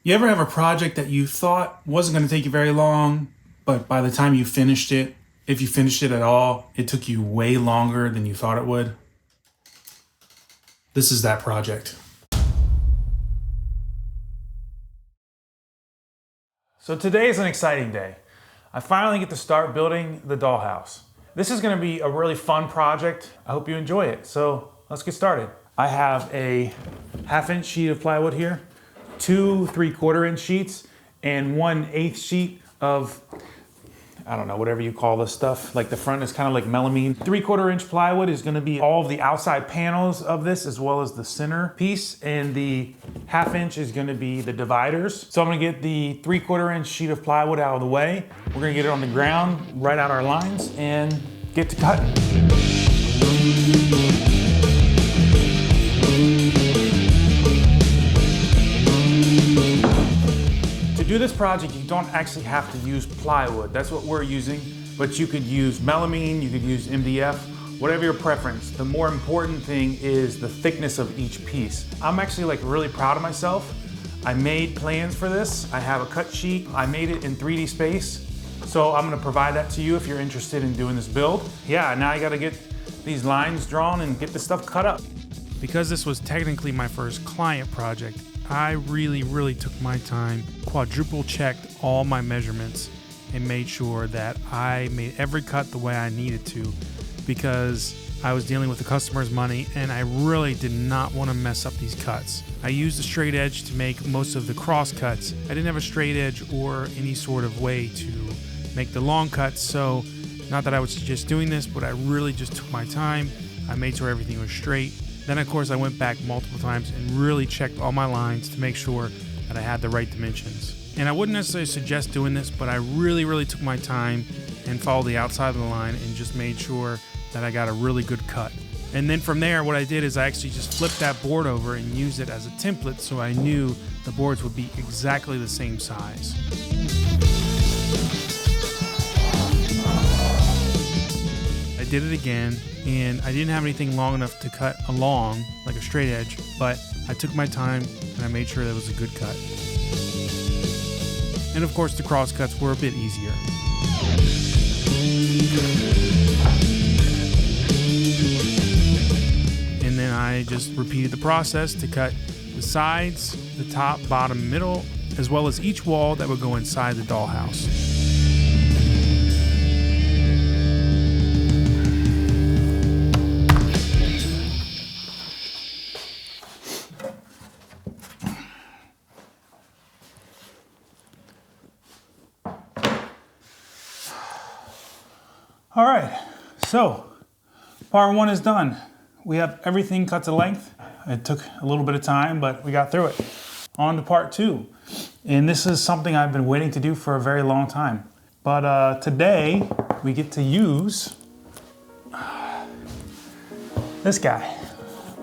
You ever have a project that you thought wasn't going to take you very long, but by the time you finished it, if you finished it at all, it took you way longer than you thought it would? This is that project. So today is an exciting day. I finally get to start building the dollhouse. This is going to be a really fun project. I hope you enjoy it. So let's get started. I have a 1/2-inch sheet of plywood here, 2 3/4-inch sheets, and 1/8 sheet of, I don't know, whatever you call this stuff. Like the front is kind of like melamine. 3/4-inch plywood is going to be all of the outside panels of this, as well as the center piece, and the 1/2-inch is going to be the dividers. So I'm going to get the 3/4-inch sheet of plywood out of the way. We're going to get it on the ground, write out our lines, and get to cutting. To do this project, you don't actually have to use plywood. That's what we're using, but you could use melamine, you could use MDF, whatever your preference. The more important thing is the thickness of each piece. I'm actually really proud of myself. I made plans for this. I have a cut sheet. I made it in 3D space. So I'm gonna provide that to you if you're interested in doing this build. Yeah, now I gotta get these lines drawn and get this stuff cut up. Because this was technically my first client project, I really took my time, quadruple checked all my measurements, and made sure that I made every cut the way I needed to, because I was dealing with the customer's money and I really did not want to mess up these cuts. I used a straight edge to make most of the cross cuts. I didn't have a straight edge or any sort of way to make the long cuts, so not that I would suggest doing this, but I really just took my time. I made sure everything was straight. Then of course I went back multiple times and really checked all my lines to make sure that I had the right dimensions. And I wouldn't necessarily suggest doing this, but I really took my time and followed the outside of the line and just made sure that I got a really good cut. And then from there, what I did is I actually just flipped that board over and used it as a template, so I knew the boards would be exactly the same size. I did it again, and I didn't have anything long enough to cut along, like a straight edge, but I took my time and I made sure that was a good cut. And of course the cross cuts were a bit easier. And then I just repeated the process to cut the sides, the top, bottom, middle, as well as each wall that would go inside the dollhouse. All right, so part 1 is done. We have everything cut to length. It took a little bit of time, but we got through it. On to part 2. And this is something I've been waiting to do for a very long time. But today we get to use this guy,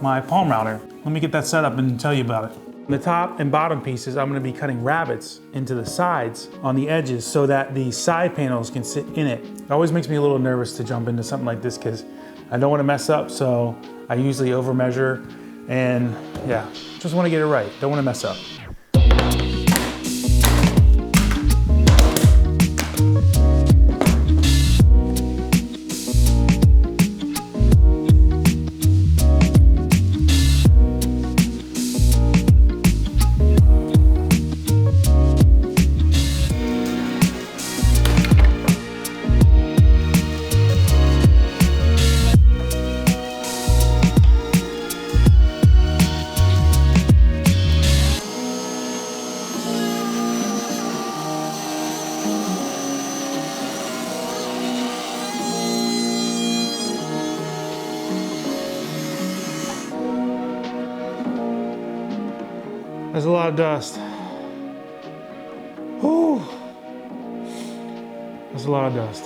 my palm router. Let me get that set up and tell you about it. The top and bottom pieces, I'm gonna be cutting rabbets into the sides on the edges so that the side panels can sit in it. It always makes me a little nervous to jump into something like this because I don't wanna mess up, so I usually over measure, and yeah, just wanna get it right, don't wanna mess up. There's a lot of dust. Whew. There's a lot of dust.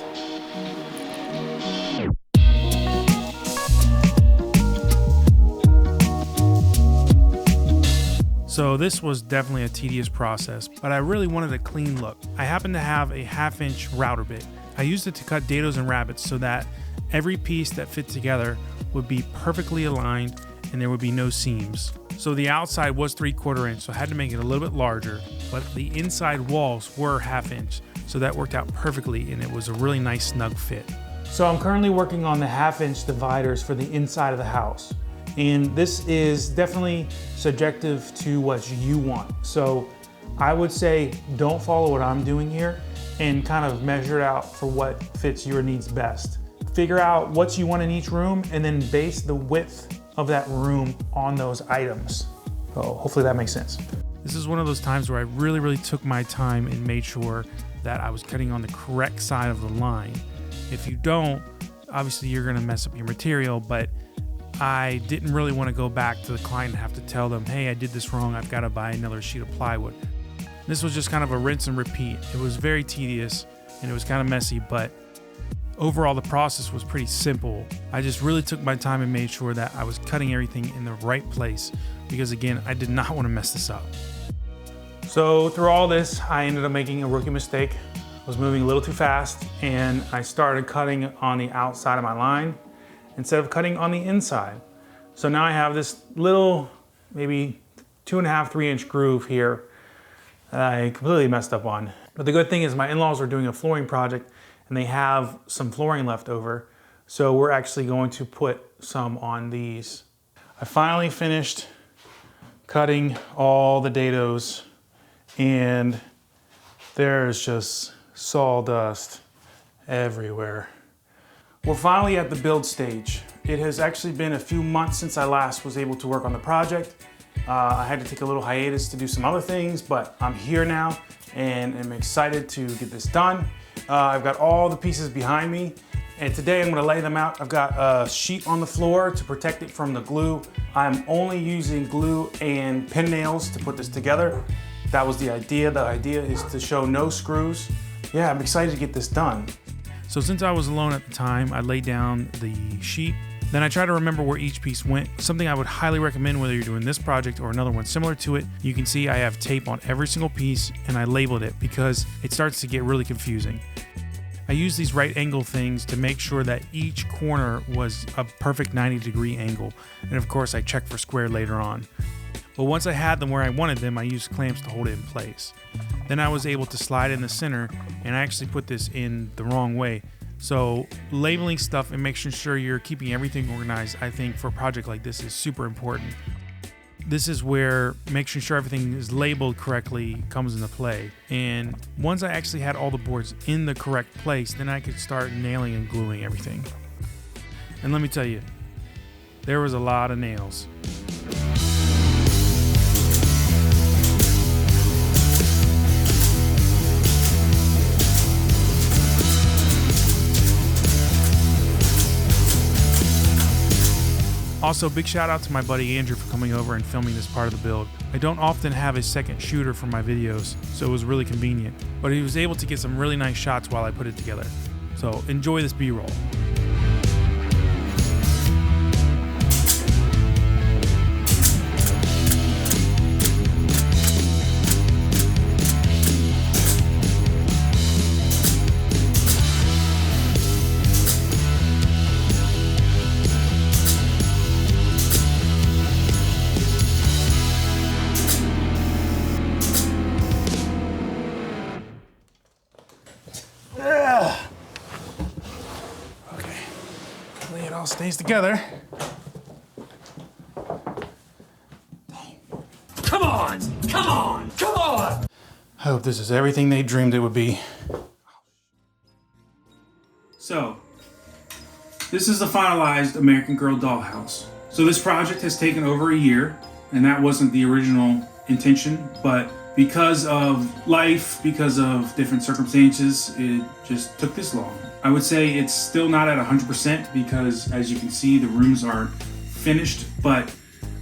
So this was definitely a tedious process, but I really wanted a clean look. I happened to have a 1/2-inch router bit. I used it to cut dados and rabbets so that every piece that fit together would be perfectly aligned and there would be no seams. So the outside was 3/4 inch, so I had to make it a little bit larger. but the inside walls were 1/2 inch. So that worked out perfectly, and it was a really nice snug fit. So I'm currently working on the 1/2 inch dividers for the inside of the house. And this is definitely subjective to what you want. So I would say don't follow what I'm doing here and kind of measure it out for what fits your needs best. Figure out what you want in each room and then base the width of that room on those items. So hopefully that makes sense. This is one of those times where I really took my time and made sure that I was cutting on the correct side of the line. If you don't, obviously you're gonna mess up your material, but I didn't really want to go back to the client and have to tell them, hey, I did this wrong, I've got to buy another sheet of plywood. This was just kind of a rinse and repeat. It was very tedious and it was kind of messy, but overall the process was pretty simple. I just really took my time and made sure that I was cutting everything in the right place because again, I did not want to mess this up. So through all this, I ended up making a rookie mistake. I was moving a little too fast and I started cutting on the outside of my line instead of cutting on the inside. So now I have this little, maybe 2.5, 3 inch groove here that I completely messed up on. But the good thing is my in-laws are doing a flooring project and they have some flooring left over. So we're actually going to put some on these. I finally finished cutting all the dados and there's just sawdust everywhere. We're finally at the build stage. It has actually been a few months since I last was able to work on the project. I had to take a little hiatus to do some other things, but I'm here now and I'm excited to get this done. I've got all the pieces behind me and today I'm gonna lay them out. I've got a sheet on the floor to protect it from the glue. I'm only using glue and pin nails to put this together. That was the idea. The idea is to show no screws. Yeah, I'm excited to get this done. So since I was alone at the time, I laid down the sheet. Then I try to remember where each piece went. Something I would highly recommend whether you're doing this project or another one similar to it. You can see I have tape on every single piece and I labeled it because it starts to get really confusing. I use these right angle things to make sure that each corner was a perfect 90-degree angle. And of course I check for square later on. But once I had them where I wanted them, I used clamps to hold it in place. Then I was able to slide in the center and I actually put this in the wrong way. So labeling stuff and making sure you're keeping everything organized, I think for a project like this is super important. This is where making sure everything is labeled correctly comes into play. And once I actually had all the boards in the correct place, then I could start nailing and gluing everything. And let me tell you, there was a lot of nails. Also, big shout out to my buddy Andrew for coming over and filming this part of the build. I don't often have a second shooter for my videos, so it was really convenient, but he was able to get some really nice shots while I put it together. So enjoy this B-roll. It all stays together. Dang. Come on! Come on! Come on! I hope this is everything they dreamed it would be. So, this is the finalized American Girl dollhouse. So this project has taken over a year, and that wasn't the original intention, but because of life, because of different circumstances, it just took this long. I would say it's still not at 100% because as you can see, the rooms aren't finished, but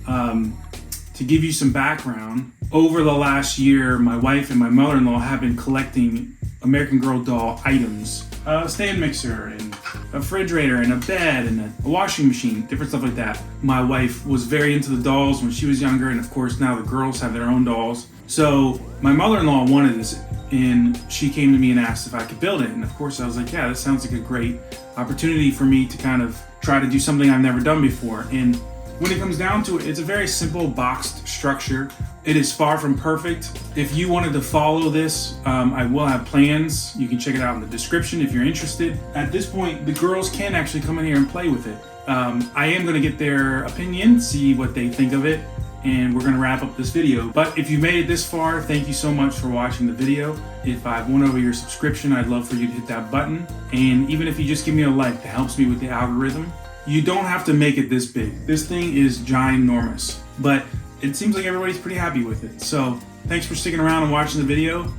to give you some background, over the last year, my wife and my mother-in-law have been collecting American Girl doll items. A stand mixer and a refrigerator and a bed and a washing machine, different stuff like that. My wife was very into the dolls when she was younger, and of course now the girls have their own dolls. So my mother-in-law wanted this, and she came to me and asked if I could build it. And of course I was like, yeah, that sounds like a great opportunity for me to kind of try to do something I've never done before. And when it comes down to it, it's a very simple boxed structure It is far from perfect. If you wanted to follow this, I will have plans. You can check it out in the description if you're interested. At this point, the girls can actually come in here and play with it. I am gonna get their opinion, see what they think of it, and we're gonna wrap up this video. But if you made it this far, thank you so much for watching the video. If I've won over your subscription, I'd love for you to hit that button. And even if you just give me a like, that helps me with the algorithm. You don't have to make it this big. This thing is ginormous, but it seems like everybody's pretty happy with it. So thanks for sticking around and watching the video,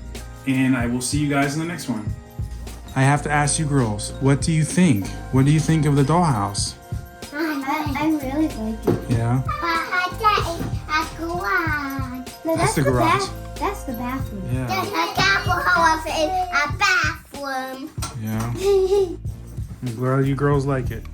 and I will see you guys in the next one. I have to ask you girls, what do you think? What do you think of the dollhouse? I really like it. Yeah? No, That's the garage. That's the bathroom. Yeah. There's a bathroom. Yeah. I'm glad you girls like it.